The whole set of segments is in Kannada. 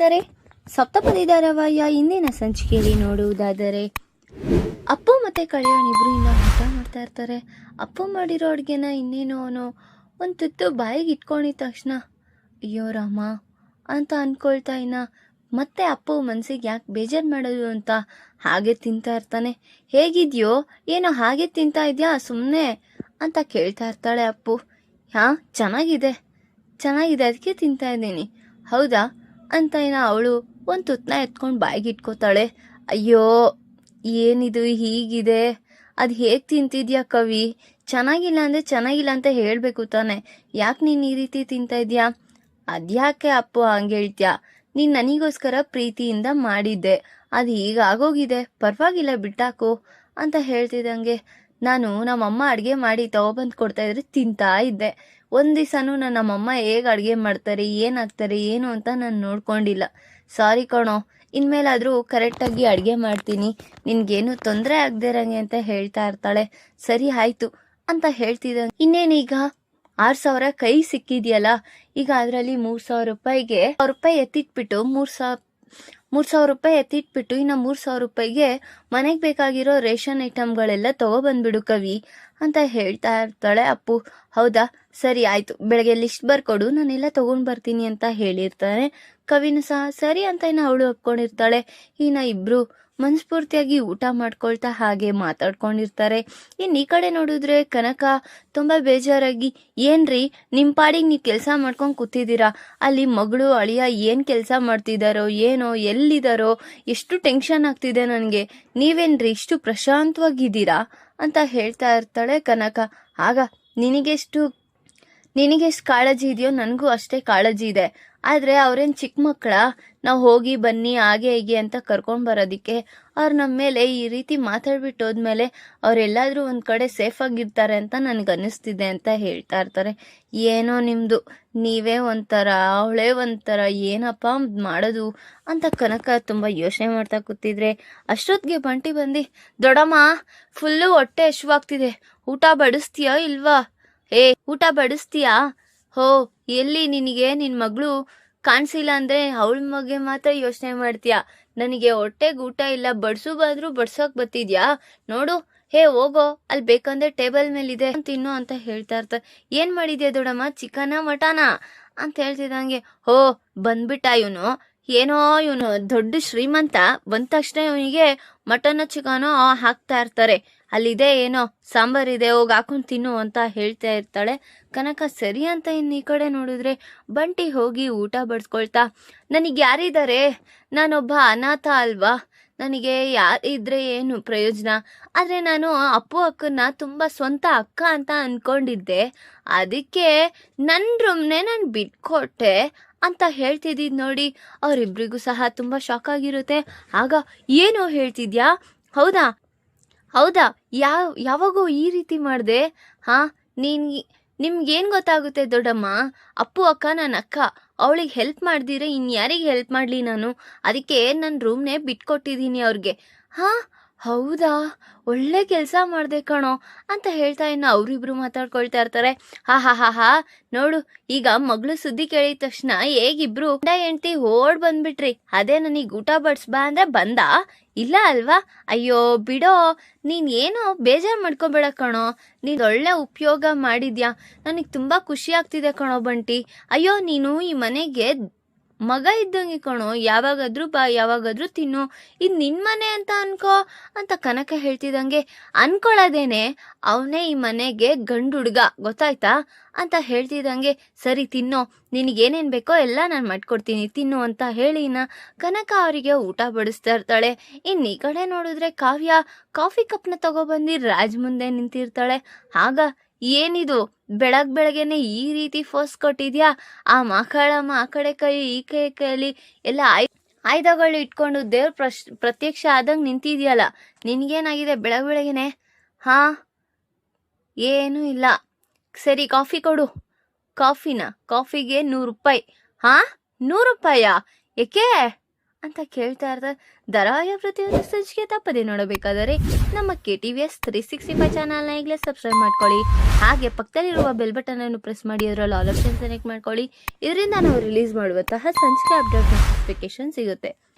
ತಾರೆ ಸಪ್ತಪದಿ ಧಾರಾವಾಹಿಯ ಇಂದಿನ ಸಂಚಿಕೆಯಲ್ಲಿ ನೋಡುವುದಾದರೆ ಅಪ್ಪು ಮತ್ತೆ ಕಲ್ಯಾಣ್ ಇಬ್ರು ಇನ್ನ ಊಟ ಮಾಡ್ತಾ ಇರ್ತಾರೆ. ಅಪ್ಪು ಮಾಡಿರೋ ಅಡುಗೆನ ಇನ್ನೇನು ಅವನು ಒಂದು ತುತ್ತು ಬಾಯಿಗೆ ಇಟ್ಕೊಂಡಿದ ತಕ್ಷಣ ಅಯ್ಯೋ ರಾಮ ಅಂತ ಅನ್ಕೊಳ್ತಾ ಇನ್ನ ಮತ್ತೆ ಅಪ್ಪು ಮನಸ್ಸಿಗೆ ಯಾಕೆ ಬೇಜಾರು ಮಾಡೋದು ಅಂತ ಹಾಗೆ ತಿಂತಾ ಇರ್ತಾನೆ. ಹೇಗಿದ್ಯೋ ಏನೋ ಹಾಗೆ ತಿಂತಾ ಇದೆಯಾ ಸುಮ್ಮನೆ ಅಂತ ಕೇಳ್ತಾ ಇರ್ತಾಳೆ ಅಪ್ಪು. ಚೆನ್ನಾಗಿದೆ ಅದಕ್ಕೆ ತಿಂತಾ ಇದ್ದೀನಿ. ಹೌದಾ ಅಂತ ಅವಳು ಒಂದು ತುತ್ತನ ಎತ್ಕೊಂಡು ಬಾಯಿಗೆ ಇಟ್ಕೋತಾಳೆ. ಅಯ್ಯೋ ಏನಿದು ಹೀಗಿದೆ, ಅದು ಹೇಗೆ ತಿಂತಿದ್ಯಾ ಕವಿ? ಚೆನ್ನಾಗಿಲ್ಲ ಅಂದರೆ ಚೆನ್ನಾಗಿಲ್ಲ ಅಂತ ಹೇಳಬೇಕು ತಾನೆ, ಯಾಕೆ ನೀನು ಈ ರೀತಿ ತಿಂತಾ ಇದೆಯಾ? ಅದ್ಯಾಕೆ ಅಪ್ಪು ಹಂಗೆ ಹೇಳ್ತೀಯಾ? ನೀನು ನನಗೋಸ್ಕರ ಪ್ರೀತಿಯಿಂದ ಮಾಡಿದ್ದೆ, ಅದು ಈಗ ಆಗೋಗಿದೆ, ಪರವಾಗಿಲ್ಲ ಬಿಟ್ಟಾಕು ಅಂತ ಹೇಳ್ತಿದ್ದಂಗೆ ನಾನು ನಮ್ಮಮ್ಮ ಅಡುಗೆ ಮಾಡಿ ತಗೊಬಂದು ಕೊಡ್ತಾಯಿದ್ರೆ ತಿಂತಾ ಇದ್ದೆ. ಒಂದು ದಿವಸನೂ ನಮ್ಮಮ್ಮ ಹೇಗೆ ಅಡುಗೆ ಮಾಡ್ತಾರೆ, ಏನಾಗ್ತಾರೆ ಏನು ಅಂತ ನಾನು ನೋಡ್ಕೊಂಡಿಲ್ಲ. ಸಾರಿ ಕಣೋ, ಇನ್ಮೇಲಾದರೂ ಕರೆಕ್ಟಾಗಿ ಅಡುಗೆ ಮಾಡ್ತೀನಿ, ನಿನಗೇನು ತೊಂದರೆ ಆಗದೆ ಇರಂಗೆ ಅಂತ ಹೇಳ್ತಾ ಇರ್ತಾಳೆ. ಸರಿ ಆಯಿತು ಅಂತ ಹೇಳ್ತಿದ್ದಂಗೆ ಇನ್ನೇನೀಗ 6,000 ಕೈ ಸಿಕ್ಕಿದೆಯಲ್ಲ, ಈಗ ಅದರಲ್ಲಿ 3,000 ರೂಪಾಯಿಗೆ ರೂಪಾಯಿ ಎತ್ತಿಟ್ಬಿಟ್ಟು 3,000 ರೂಪಾಯಿ ಎತ್ತಿಟ್ಬಿಟ್ಟು ಇನ್ನು 3,000 ರೂಪಾಯಿಗೆ ಮನೆಗೆ ಬೇಕಾಗಿರೋ ರೇಷನ್ ಐಟಮ್ಗಳೆಲ್ಲ ತಗೊಬಂದ್ಬಿಡು ಕವಿ ಅಂತ ಹೇಳ್ತಾ ಇರ್ತಾಳೆ ಅಪ್ಪು. ಹೌದಾ ಸರಿ ಆಯಿತು, ಬೆಳಗ್ಗೆ ಲಿಸ್ಟ್ ಬರ್ಕೊಡು, ನಾನೆಲ್ಲ ತೊಗೊಂಡು ಬರ್ತೀನಿ ಅಂತ ಹೇಳಿರ್ತಾನೆ. ಕವಿನೂ ಸಹ ಸರಿ ಅಂತ ಅವಳು ಒಪ್ಕೊಂಡಿರ್ತಾಳೆ. ಇನ್ನು ಇಬ್ರು ಮನಸ್ಫೂರ್ತಿಯಾಗಿ ಊಟ ಮಾಡ್ಕೊಳ್ತಾ ಹಾಗೆ ಮಾತಾಡ್ಕೊಂಡಿರ್ತಾರೆ. ಇನ್ನು ಈ ಕಡೆ ನೋಡಿದ್ರೆ ಕನಕ ತುಂಬ ಬೇಜಾರಾಗಿ, ಏನ್ರಿ ನಿಮ್ಮ ಪಾಡಿಗೆ ನೀವು ಕೆಲಸ ಮಾಡ್ಕೊಂಡು ಕೂತಿದ್ದೀರಾ, ಅಲ್ಲಿ ಮಗಳು ಅಳಿಯ ಏನು ಕೆಲಸ ಮಾಡ್ತಿದ್ದಾರೋ ಏನೋ, ಎಲ್ಲಿದ್ದಾರೋ, ಎಷ್ಟು ಟೆನ್ಷನ್ ಆಗ್ತಿದೆ ನನಗೆ, ನೀವೇನ್ರಿ ಇಷ್ಟು ಪ್ರಶಾಂತವಾಗಿದ್ದೀರಾ ಅಂತ ಹೇಳ್ತಾ ಇರ್ತಾಳೆ ಕನಕ. ಆಗ ನಿನಗೆಷ್ಟು ಕಾಳಜಿ ಇದೆಯೋ ನನಗೂ ಅಷ್ಟೇ ಕಾಳಜಿ ಇದೆ, ಆದರೆ ಅವ್ರೇನು ಚಿಕ್ಕ ಮಕ್ಕಳ, ನಾವು ಹೋಗಿ ಬನ್ನಿ ಹಾಗೆ ಹೀಗೆ ಅಂತ ಕರ್ಕೊಂಡು ಬರೋದಕ್ಕೆ? ಅವ್ರು ನಮ್ಮ ಮೇಲೆ ಈ ರೀತಿ ಮಾತಾಡ್ಬಿಟ್ಟು ಹೋದ್ಮೇಲೆ ಅವರೆಲ್ಲಾದರೂ ಒಂದು ಕಡೆ ಸೇಫಾಗಿರ್ತಾರೆ ಅಂತ ನನಗನ್ನಿಸ್ತಿದೆ ಅಂತ ಹೇಳ್ತಾ ಇರ್ತಾರೆ. ಏನೋ ನಿಮ್ಮದು, ನೀವೇ ಒಂಥರ ಅವಳೇ ಒಂಥರ, ಏನಪ್ಪ ಮಾಡೋದು ಅಂತ ಕನಕ ತುಂಬ ಯೋಚನೆ ಮಾಡ್ತಾ ಕೂತಿದ್ರೆ ಅಷ್ಟೊತ್ತಿಗೆ ಬಂಟಿ ಬಂದು, ದೊಡ್ಡಮ್ಮ ಫುಲ್ಲು ಹೊಟ್ಟೆ ಹಶ್ವಾಗ್ತಿದೆ, ಊಟ ಬಡಿಸ್ತೀಯಾ ಇಲ್ವಾ? ಊಟ ಬಡಿಸ್ತೀಯಾ? ಹೋ ಎಲ್ಲಿ ನಿನಗೆ ನಿನ್ನ ಮಗಳು ಕಾಣಿಸಿಲ್ಲ ಅಂದರೆ ಅವಳ ಬಗ್ಗೆ ಮಾತ್ರ ಯೋಚನೆ ಮಾಡ್ತೀಯಾ? ನನಗೆ ಹೊಟ್ಟೆಗೆ ಊಟ ಇಲ್ಲ, ಬಡ್ಸು ಬಂದರೂ ಬಡ್ಸೋಕೆ ಬತ್ತಿದ್ಯಾ ನೋಡು, ಹೋಗೋ, ಅಲ್ಲಿ ಬೇಕಂದ್ರೆ ಟೇಬಲ್ ಮೇಲಿದೆ ತಿನ್ನು ಅಂತ ಹೇಳ್ತಾ ಇರ್ತಾರೆ. ಏನು ಮಾಡಿದ್ಯಾ ದೊಡ್ಡಮ್ಮ, ಚಿಕನ ಮಟನ ಅಂತ ಹೇಳ್ತಿದ್ದಂಗೆ, ಬಂದ್ಬಿಟ್ಟ ಇವನು, ಏನೋ ಇವನು ದೊಡ್ಡ ಶ್ರೀಮಂತ, ಬಂದ ತಕ್ಷಣ ಇವನಿಗೆ ಮಟನೋ ಚಿಕನೋ ಹಾಕ್ತಾ ಇರ್ತಾರೆ, ಅಲ್ಲಿದೆ ಏನೋ ಸಾಂಬಾರಿದೆ, ಹೋಗಿ ಹಾಕೊಂಡು ತಿನ್ನು ಅಂತ ಹೇಳ್ತಾ ಇರ್ತಾಳೆ ಕನಕ. ಸರಿ ಅಂತ ಇನ್ನು ಈ ಕಡೆ ನೋಡಿದ್ರೆ ಬಂಟಿ ಹೋಗಿ ಊಟ ಬಡಿಸ್ಕೊಳ್ತಾ, ನನಗೆ ಯಾರಿದ್ದಾರೆ, ನಾನೊಬ್ಬ ಅನಾಥ ಅಲ್ವಾ, ನನಗೆ ಯಾರಿದ್ರೆ ಏನು ಪ್ರಯೋಜನ, ಆದರೆ ನಾನು ಅಪ್ಪು ಅಕ್ಕನ ತುಂಬ ಸ್ವಂತ ಅಕ್ಕ ಅಂತ ಅಂದ್ಕೊಂಡಿದ್ದೆ, ಅದಕ್ಕೆ ನನ್ನ ರೂಮ್ನೇ ನಾನು ಬಿಟ್ಕೊಟ್ಟೆ ಅಂತ ಹೇಳ್ತಿದ್ದಿದ್ದು ನೋಡಿ ಅವರಿಬ್ರಿಗೂ ಸಹ ತುಂಬ ಶಾಕ್ ಆಗಿರುತ್ತೆ. ಆಗ ಏನೋ ಹೇಳ್ತಿದ್ಯಾ? ಹೌದಾ ಯಾವಾಗೋ ಈ ರೀತಿ ಮಾಡಿದೆ? ನಿಮ್ಗೇನು ಗೊತ್ತಾಗುತ್ತೆ ದೊಡ್ಡಮ್ಮ, ಅಪ್ಪು ಅಕ್ಕ ನನ್ನ ಅಕ್ಕ, ಅವಳಿಗೆ ಹೆಲ್ಪ್ ಮಾಡ್ದಿರೆ ಇನ್ಯಾರಿಗೆ ಹೆಲ್ಪ್ ಮಾಡಲಿ ನಾನು, ಅದಕ್ಕೆ ನನ್ನ ರೂಮ್ನೇ ಬಿಟ್ಕೊಟ್ಟಿದ್ದೀನಿ ಅವ್ರಿಗೆ. ಹೌದಾ, ಒಳ್ಳೆ ಕೆಲಸ ಮಾಡಿದೆ ಕಣೋ ಅಂತ ಹೇಳ್ತಾ ಇನ್ನು ಅವರಿಬ್ರು ಮಾತಾಡ್ಕೊಳ್ತಾ ಇರ್ತಾರೆ. ಹಾ ನೋಡು, ಈಗ ಮಗಳು ಸುದ್ದಿ ಕೇಳಿದ ತಕ್ಷಣ ಹೇಗಿಬ್ರು ಹೆಂಡತಿ ಓಡ್ ಬಂದ್ಬಿಟ್ರಿ, ಅದೇ ನನಗೆ ಊಟ ಬಡಿಸ್ಬಾ ಅಂದ್ರೆ ಬಂದ, ಇಲ್ಲ ಅಲ್ವಾ? ಅಯ್ಯೋ ಬಿಡೋ, ನೀನು ಏನೋ ಬೇಜಾರು ಮಾಡ್ಕೋಬೇಡ ಕಣೋ, ನೀನು ಒಳ್ಳೆ ಉಪಯೋಗ ಮಾಡಿದ್ಯಾ, ನನಗೆ ತುಂಬ ಖುಷಿ ಆಗ್ತಿದೆ ಕಣೋ ಬಂಟಿ. ಅಯ್ಯೋ ನೀನು ಈ ಮನೆಗೆ ಮಗ ಇದ್ದಂಗೆ ಕಣೋ, ಯಾವಾಗಾದ್ರೂ ಬಾ, ಯಾವಾಗಾದ್ರೂ ತಿನ್ನು, ಇದು ನಿನ್ನ ಮನೆ ಅಂತ ಅನ್ಕೋ ಅಂತ ಕನಕ ಹೇಳ್ತಿದ್ದಂಗೆ, ಅನ್ಕೊಳ್ಳೋದೇನೆ, ಅವನೇ ಈ ಮನೆಗೆ ಗಂಡು ಹುಡುಗ ಗೊತ್ತಾಯ್ತಾ ಅಂತ ಹೇಳ್ತಿದ್ದಂಗೆ, ಸರಿ ತಿನ್ನೋ, ನಿನಗೇನೇನು ಬೇಕೋ ಎಲ್ಲ ನಾನು ಮಾಡ್ಕೊಡ್ತೀನಿ ತಿನ್ನು ಅಂತ ಹೇಳಿ ಕನಕ ಅವರಿಗೆ ಊಟ ಬಡಿಸ್ತಾ ಇರ್ತಾಳೆ. ಇನ್ನು ಈ ಕಡೆ ನೋಡಿದ್ರೆ ಕಾವ್ಯ ಕಾಫಿ ಕಪ್ನ ತಗೊಬಂದು ರಾಜ್ ಮುಂದೆ ನಿಂತಿರ್ತಾಳೆ. ಆಗ ಏನಿದು ಬೆಳಗ್ಗೆನೆ ಈ ರೀತಿ ಫೋರ್ಸ್ ಕೊಟ್ಟಿದ್ಯಾ? ಆ ಮಕ್ಕಳಮ್ಮ ಆ ಕಡೆ ಕೈ ಈ ಕೈಯಲ್ಲಿ ಎಲ್ಲ ಆಯುಧಗಳು ಇಟ್ಕೊಂಡು ದೇವ್ರ ಪ್ರತ್ಯಕ್ಷ ಆದಂಗೆ ನಿಂತಿದ್ಯಲ್ಲ, ನಿನಗೇನಾಗಿದೆ ಬೆಳಗ್ಗೆನೆ? ಏನೂ ಇಲ್ಲ, ಸರಿ ಕಾಫಿ ಕೊಡು. ಕಾಫಿಗೆ 100 ರೂಪಾಯಿ. 100 ರೂಪಾಯಾ? ಏಕೆ ಅಂತ ಕೇಳ್ತಾ ಇರ್ತಾರೆ. ಧಾರಾವಾಹಿಯ ಪ್ರತಿಯೊಂದು ಸಂಚಿಕೆ ತಪ್ಪದೆ ನೋಡಬೇಕಾದರೆ ನಮ್ಮ KTVS 365 ಚಾನಲ್ನ ಈಗಲೇ ಸಬ್ಸ್ಕ್ರೈಬ್ ಮಾಡ್ಕೊಳ್ಳಿ, ಹಾಗೆ ಪಕ್ಕದಲ್ಲಿರುವ ಬೆಲ್ ಬಟನ್ ಅನ್ನು ಪ್ರೆಸ್ ಮಾಡಿ ಅದರಲ್ಲಿ ಆಲ್ ಆಪ್ಷನ್ ಸೆಲೆಕ್ಟ್ ಮಾಡ್ಕೊಳ್ಳಿ. ಇದರಿಂದ ನಾವು ರಿಲೀಸ್ ಮಾಡುವಂತಹ ಸಂಚಿಕೆ ಅಪ್ಡೇಟ್ ನೋಟಿಫಿಕೇಶನ್ ಸಿಗುತ್ತೆ.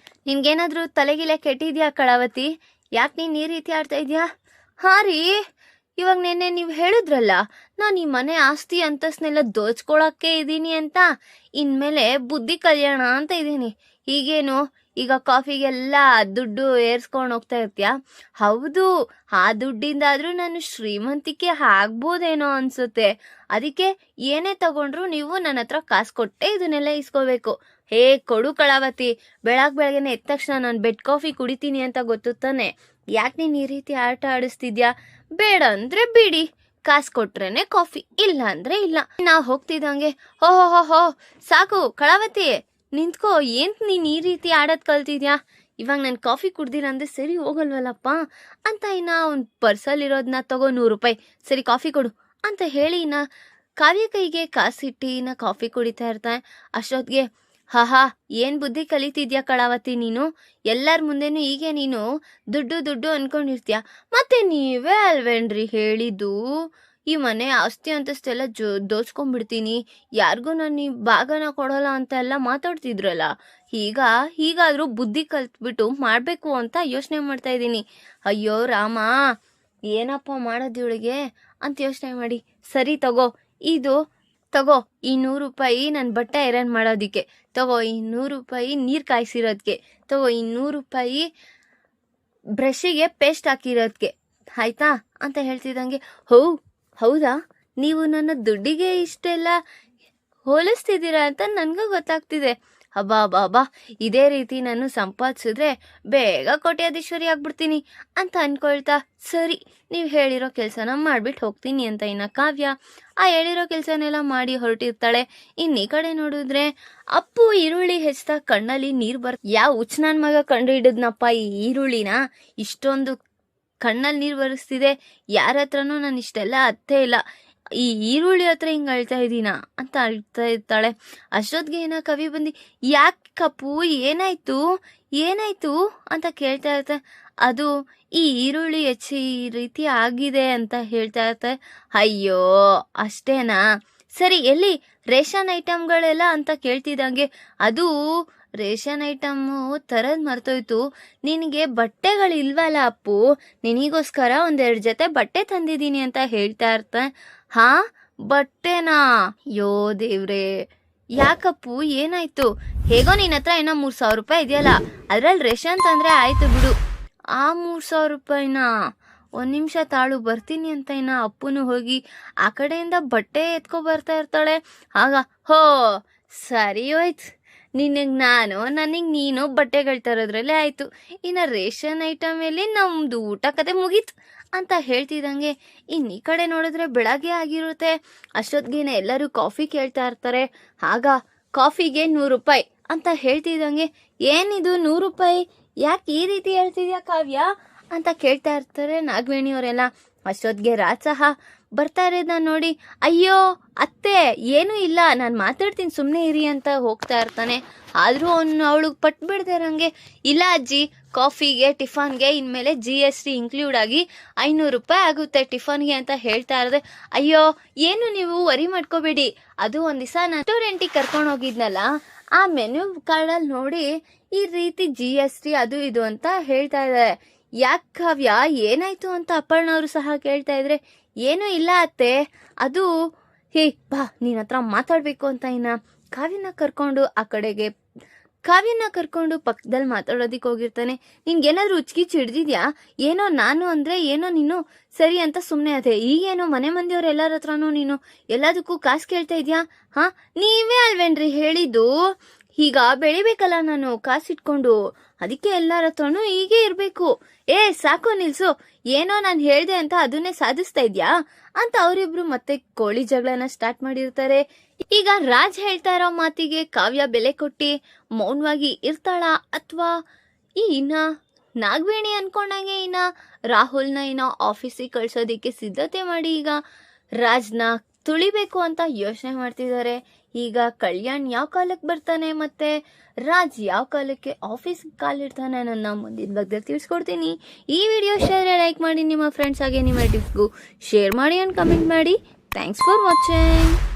ನಿನ್ಗೇನಾದ್ರೂ ತಲೆಗಿಲೆ ಕೆಟ್ಟಿದ್ಯಾ ಕಳಾವತಿ? ಯಾಕೆ ನೀನು ಈ ರೀತಿ ಆಡ್ತಾ ಇದೆಯಾ? ಹಾಂ ರೀ, ಇವಾಗ ನೆನ್ನೆ ನೀವು ಹೇಳಿದ್ರಲ್ಲ ನಾನು ಈ ಮನೆ ಆಸ್ತಿ ಅಂತಸ್ನೆಲ್ಲ ದೋಚ್ಕೊಳಕ್ಕೆ ಇದ್ದೀನಿ ಅಂತ, ಇನ್ಮೇಲೆ ಬುದ್ಧಿ ಕಲ್ಯಾಣ ಅಂತ ಇದ್ದೀನಿ. ಈಗೇನು ಈಗ ಕಾಫಿಗೆಲ್ಲ ದುಡ್ಡು ಏರ್ಸ್ಕೊಂಡು ಹೋಗ್ತಾ ಇರ್ತೀಯಾ? ಹೌದು, ಆ ದುಡ್ಡಿಂದಾದ್ರೂ ನಾನು ಶ್ರೀಮಂತಿಕೆ ಆಗ್ಬೋದೇನೋ ಅನ್ಸುತ್ತೆ. ಅದಕ್ಕೆ ಏನೇ ತಗೊಂಡ್ರು ನೀವು ನನ್ನ ಹತ್ರ ಕಾಸು ಕೊಟ್ಟೆ ಇದನ್ನೆಲ್ಲ ಇಸ್ಕೋಬೇಕು. ಹೇ ಕೊಡು ಕಳಾವತಿ, ಬೆಳಗ್ಗೆನೆ ಎದ್ದ ತಕ್ಷಣ ನಾನು ಬೆಡ್ ಕಾಫಿ ಕುಡಿತೀನಿ ಅಂತ ಗೊತ್ತು ತಾನೆ. ಯಾಕೆ ನೀನು ಈ ರೀತಿ ಆಟ ಆಡಿಸ್ತಿದ್ಯಾ? ಬೇಡ ಅಂದ್ರೆ ಬಿಡಿ, ಕಾಸು ಕೊಟ್ರೇನೆ ಕಾಫಿ, ಇಲ್ಲ ಅಂದ್ರೆ ಇಲ್ಲ. ನಾವು ಹೋಗ್ತಿದ್ದಂಗೆ ಹೋ ಸಾಕು ಕಳಾವತಿ ನಿಂತ್ಕೋ, ಏನ್ ನೀನ್ ಈ ರೀತಿ ಆಡೋದ್ ಕಲ್ತಿದ್ಯಾ? ಇವಾಗ ನಾನು ಕಾಫಿ ಕುಡ್ದಿಲ್ಲ ಅಂದ್ರೆ ಸರಿ ಹೋಗಲ್ವಲ್ಲಪ್ಪ ಅಂತ ಇನ್ನ ಅವ್ನ ಪರ್ಸಲ್ಲಿರೋದನ್ನ ತಗೋ 100 ರೂಪಾಯಿ, ಸರಿ ಕಾಫಿ ಕೊಡು ಅಂತ ಹೇಳಿ ಇನ್ನ ಕಾವ್ಯ ಕೈಗೆ ಕಾಸಿಟ್ಟು ಇನ್ನ ಕಾಫಿ ಕುಡಿತಾ ಇರ್ತಾನೆ. ಅಷ್ಟೊತ್ತಿಗೆ ಹಾ ಏನ್ ಬುದ್ಧಿ ಕಲಿತಿದ್ಯಾ ಕಳಾವತಿ ನೀನು? ಎಲ್ಲರ ಮುಂದೆನೂ ಹೀಗೆ ನೀನು ದುಡ್ಡು ಅನ್ಕೊಂಡಿರ್ತೀಯ. ಮತ್ತೆ ನೀವೇ ಅಲ್ವೇನ್ರಿ ಹೇಳಿದ್ದು ಈ ಮನೆ ಆಸ್ತಿ ಅಂತಷ್ಟೆಲ್ಲ ದೋಚ್ಕೊಂಡ್ಬಿಡ್ತೀನಿ, ಯಾರಿಗೂ ನಾನು ಈ ಭಾಗನ ಕೊಡೋಲ್ಲ ಅಂತ ಎಲ್ಲ ಮಾತಾಡ್ತಿದ್ರಲ್ಲ. ಹೀಗಾದ್ರೂ ಬುದ್ಧಿ ಕಲ್ತ್ಬಿಟ್ಟು ಮಾಡ್ಬೇಕು ಅಂತ ಯೋಚನೆ ಮಾಡ್ತಾ ಇದ್ದೀನಿ. ಅಯ್ಯೋ ರಾಮ, ಏನಪ್ಪ ಮಾಡೋದು ಇವಳಿಗೆ ಅಂತ ಯೋಚನೆ ಮಾಡಿ. ಸರಿ ತಗೋ ಈ 100 ರೂಪಾಯಿ ನನ್ನ ಬಟ್ಟೆ ಐರನ್ ಮಾಡೋದಿಕ್ಕೆ, ತಗೋ ಈ 100 ರೂಪಾಯಿ ನೀರು ಕಾಯಿಸಿರೋದಕ್ಕೆ, ತಗೋ ಈ 100 ರೂಪಾಯಿ ಬ್ರಷಿಗೆ ಪೇಸ್ಟ್ ಹಾಕಿರೋದಕ್ಕೆ, ಆಯ್ತಾ ಅಂತ ಹೇಳ್ತಿದ್ದಂಗೆ ಹೌದಾ ನೀವು ನನ್ನ ದುಡ್ಡಿಗೆ ಇಷ್ಟೆಲ್ಲ ಹೋಲಿಸ್ತಿದ್ದೀರಾ ಅಂತ ನನಗೂ ಗೊತ್ತಾಗ್ತಿದೆ. ಹಬ್ಬಾ ಇದೇ ರೀತಿ ನಾನು ಸಂಪಾದಿಸಿದ್ರೆ ಬೇಗ ಕೋಟ್ಯಾಧೀಶ್ವರಿ ಆಗ್ಬಿಡ್ತೀನಿ ಅಂತ ಅನ್ಕೊಳ್ತಾ ಸರಿ ನೀವು ಹೇಳಿರೋ ಕೆಲಸನ ಮಾಡ್ಬಿಟ್ಟು ಹೋಗ್ತೀನಿ ಅಂತ ಇನ್ನ ಕಾವ್ಯ ಆ ಹೇಳಿರೋ ಕೆಲಸನೆಲ್ಲ ಮಾಡಿ ಹೊರಟಿರ್ತಾಳೆ. ಈ ಕಡೆ ನೋಡಿದ್ರೆ ಅಪ್ಪು ಈರುಳ್ಳಿ ಹೆಚ್ಚುತ್ತಾ ಕಣ್ಣಲ್ಲಿ ನೀರು ಯಾವ ಹುಚ್ಚ ನನ್ ಮಗ ಕಂಡು ಹಿಡಿದ್ನಪ್ಪ ಈ ಈರುಳ್ಳಿನ, ಇಷ್ಟೊಂದು ಕಣ್ಣಲ್ಲಿ ನೀರು ಬರಿಸ್ತಿದೆ, ಯಾರ ಹತ್ರನೂ ನಾನು ಇಷ್ಟೆಲ್ಲ ಅತ್ತೇ ಇಲ್ಲ, ಈ ಈರುಳ್ಳಿ ಹತ್ರ ಹಿಂಗೆ ಅಳ್ತಾ ಇದ್ದೀನ ಅಂತ ಅಳ್ತಾ ಇರ್ತಾಳೆ. ಅಷ್ಟೊತ್ತಿಗೆ ಏನ ಕವಿ ಬಂದು ಯಾಕಪ್ಪು ಏನಾಯ್ತು ಅಂತ ಕೇಳ್ತಾ ಇರ್ತಾರೆ. ಅದು ಈ ಈರುಳ್ಳಿ ಹೆಚ್ಚಿ ಈ ರೀತಿ ಆಗಿದೆ ಅಂತ ಹೇಳ್ತಾ ಇರ್ತಾರೆ. ಅಯ್ಯೋ ಅಷ್ಟೇನಾ, ಸರಿ ಎಲ್ಲಿ ರೇಷನ್ ಐಟಮ್ಗಳೆಲ್ಲ ಅಂತ ಕೇಳ್ತಿದ್ದಂಗೆ ಅದು ರೇಷನ್ ಐಟಮ್ಮು ತರದ್ ಮರ್ತೋಯ್ತು, ನಿನಗೆ ಬಟ್ಟೆಗಳಿಲ್ವಲ್ಲ ಅಪ್ಪು, ನಿನಗೋಸ್ಕರ 1-2 ಜೊತೆ ಬಟ್ಟೆ ತಂದಿದ್ದೀನಿ ಅಂತ ಹೇಳ್ತಾ ಇರ್ತಾನೆ. ಹಾ ಬಟ್ಟೆನಾ? ಯೋ ದೇವ್ರೆ, ಯಾಕಪ್ಪು ಏನಾಯ್ತು? ಹೇಗೋ ನಿನ್ನ ಹತ್ರ ಏನೋ 3,000 ರೂಪಾಯಿ ಇದೆಯಲ್ಲ, ಅದ್ರಲ್ಲಿ ರೇಷನ್ ತಂದ್ರೆ ಆಯ್ತು ಬಿಡು. ಆ 3,000 ರೂಪಾಯಿನ 1 ನಿಮಿಷ ತಾಳು ಬರ್ತೀನಿ ಅಂತ ಇನ್ನ ಅಪ್ಪನು ಹೋಗಿ ಆ ಕಡೆಯಿಂದ ಬಟ್ಟೆ ಎತ್ಕೊ ಬರ್ತಾ ಇರ್ತಾಳೆ. ಆಗ ಸರಿ ಹೋಯ್ತು, ನನಗೆ ನೀನು ಬಟ್ಟೆಗಳು ತರೋದ್ರಲ್ಲೇ ಆಯ್ತು, ಇನ್ನು ರೇಷನ್ ಐಟಮ್ ಅಲ್ಲಿ ನಮ್ದು ಊಟ ಕತೆ ಮುಗೀತು ಅಂತ ಹೇಳ್ತಿದ್ದಂಗೆ ಈ ಕಡೆ ನೋಡಿದ್ರೆ ಬೆಳಗ್ಗೆ ಆಗಿರುತ್ತೆ. ಅಷ್ಟೊತ್ತಿಗೆ ಎಲ್ಲರೂ ಕಾಫಿ ಕೇಳ್ತಾ ಇರ್ತಾರೆ. ಆಗ ಕಾಫಿಗೆ 100 ರೂಪಾಯಿ ಅಂತ ಹೇಳ್ತಿದ್ದಂಗೆ ಏನಿದು 100 ರೂಪಾಯಿ, ಯಾಕೆ ಈ ರೀತಿ ಹೇಳ್ತಿದ್ಯಾ ಕಾವ್ಯ ಅಂತ ಕೇಳ್ತಾ ಇರ್ತಾರೆ ನಾಗವೇಣಿಯವರೆಲ್ಲ. ಅಷ್ಟೊತ್ತಿಗೆ ರಾಜ್ ಸಹ ಬರ್ತಾ ಇರೋದನ್ನ ನೋಡಿ ಅಯ್ಯೋ ಅತ್ತೆ ಏನೂ ಇಲ್ಲ ನಾನು ಮಾತಾಡ್ತೀನಿ ಸುಮ್ಮನೆ ಇರಿ ಅಂತ ಹೋಗ್ತಾ ಇರ್ತಾನೆ. ಆದರೂ ಅವಳಿಗೆ ಪಟ್ಟು ಬಿಡ್ದಿರಂಗೆ ಇಲ್ಲ ಅಜ್ಜಿ, ಕಾಫಿಗೆ ಟಿಫನ್ಗೆ ಇನ್ಮೇಲೆ GST ಇನ್ಕ್ಲೂಡ್ ಆಗಿ 500 ರೂಪಾಯಿ ಆಗುತ್ತೆ ಟಿಫನ್ಗೆ ಅಂತ ಹೇಳ್ತಾ ಇರೋದೆ. ಅಯ್ಯೋ ಏನು ನೀವು ವರಿ ಮಾಡ್ಕೋಬೇಡಿ, ಅದು ಒಂದು ದಿವಸ ನಾನು ರೆಸ್ಟೋರೆಂಟಿಗೆ ಕರ್ಕೊಂಡು ಹೋಗಿದ್ನಲ್ಲ, ಆ ಮೆನು ಕಾರ್ಡಲ್ಲಿ ನೋಡಿ ಈ ರೀತಿ GST ಅದು ಇದು ಅಂತ ಹೇಳ್ತಾ ಇದ್ದಾರೆ. ಯಾಕೆ ಕಾವ್ಯ ಏನಾಯ್ತು ಅಂತ ಅಪ್ಪಣ್ಣವರು ಸಹ ಕೇಳ್ತಾ ಇದ್ರೆ ಏನೂ ಇಲ್ಲ ಅತ್ತೆ, ಅದು ಬಾ ನಿನ್ನ ಹತ್ರ ಮಾತಾಡ್ಬೇಕು ಅಂತ ಇನ್ನ ಕಾವ್ಯನ ಕರ್ಕೊಂಡು ಪಕ್ಕದಲ್ಲಿ ಮಾತಾಡೋದಿಕ್ ಹೋಗಿರ್ತಾನೆ. ನಿನ್ಗೇನಾದ್ರೂ ಉಚ್ಕಿಚ್ಚು ಹಿಡ್ದಿದ್ಯಾ? ಏನೋ ನಾನು ಅಂದ್ರೆ ಏನೋ ನೀನು ಸರಿ ಅಂತ ಸುಮ್ಮನೆ ಅದೇ, ಈಗೇನೋ ಮನೆ ಮಂದಿಯವ್ರ ಎಲ್ಲರ ಹತ್ರನೂ ನೀನು ಎಲ್ಲದಕ್ಕೂ ಕಾಸು ಕೇಳ್ತಾ ಇದ್ಯಾ? ನೀವೇ ಅಲ್ವೇನ್ರಿ ಹೇಳಿದ್ದು ಈಗ ಬೆಳಿಬೇಕಲ್ಲ ನಾನು ಕಾಸಿಟ್ಕೊಂಡು, ಅದಕ್ಕೆ ಎಲ್ಲರ ಹತ್ರನೂ ಹೀಗೆ ಇರಬೇಕು. ಸಾಕು ನಿಲ್ಸು, ಏನೋ ನಾನು ಹೇಳ್ದೆ ಅಂತ ಅದನ್ನೇ ಸಾಧಿಸ್ತಾ ಇದ್ಯಾ ಅಂತ ಅವರಿಬ್ರು ಮತ್ತೆ ಕೋಳಿ ಜಗಳನ ಸ್ಟಾರ್ಟ್ ಮಾಡಿರ್ತಾರೆ. ಈಗ ರಾಜ್ ಹೇಳ್ತಾ ಇರೋ ಮಾತಿಗೆ ಕಾವ್ಯ ಬೆಲೆ ಕೊಟ್ಟಿ ಮೌನವಾಗಿ ಇರ್ತಾಳ ಅಥವಾ ಇನ್ನ ನಾಗವೇಣಿ ಅನ್ಕೊಂಡಂಗೆ ಇನ್ನ ರಾಹುಲ್ನ ಆಫೀಸಿಗೆ ಕಳ್ಸೋದಿಕ್ಕೆ ಸಿದ್ಧತೆ ಮಾಡಿ ಈಗ ರಾಜ್ನ ತುಳಿಬೇಕು ಅಂತ ಯೋಚನೆ ಮಾಡ್ತಿದ್ದಾರೆ. ಈಗ ಕಲ್ಯಾಣ್ ಯಾವ ಕಾಲಕ್ಕೆ ಬರ್ತಾನೆ ಮತ್ತೆ ರಾಜ್ ಯಾವ ಕಾಲಕ್ಕೆ ಆಫೀಸ್ ಕಾಲಿಡ್ತಾನೆ ನನ್ನ ಮುಂದಿನ ಬಗ್ಗೆ ತಿಳಿಸ್ಕೊಡ್ತೀನಿ. ಈ ವಿಡಿಯೋ ಲೈಕ್ ಮಾಡಿ, ನಿಮ್ಮ ಫ್ರೆಂಡ್ಸ್ ಹಾಗೆ ನಿಮ್ಮ ರಿಲೇಟಿವ್ಸ್ಗೂ ಶೇರ್ ಮಾಡಿ ಅಂಡ್ ಕಮೆಂಟ್ ಮಾಡಿ. Thanks for watching.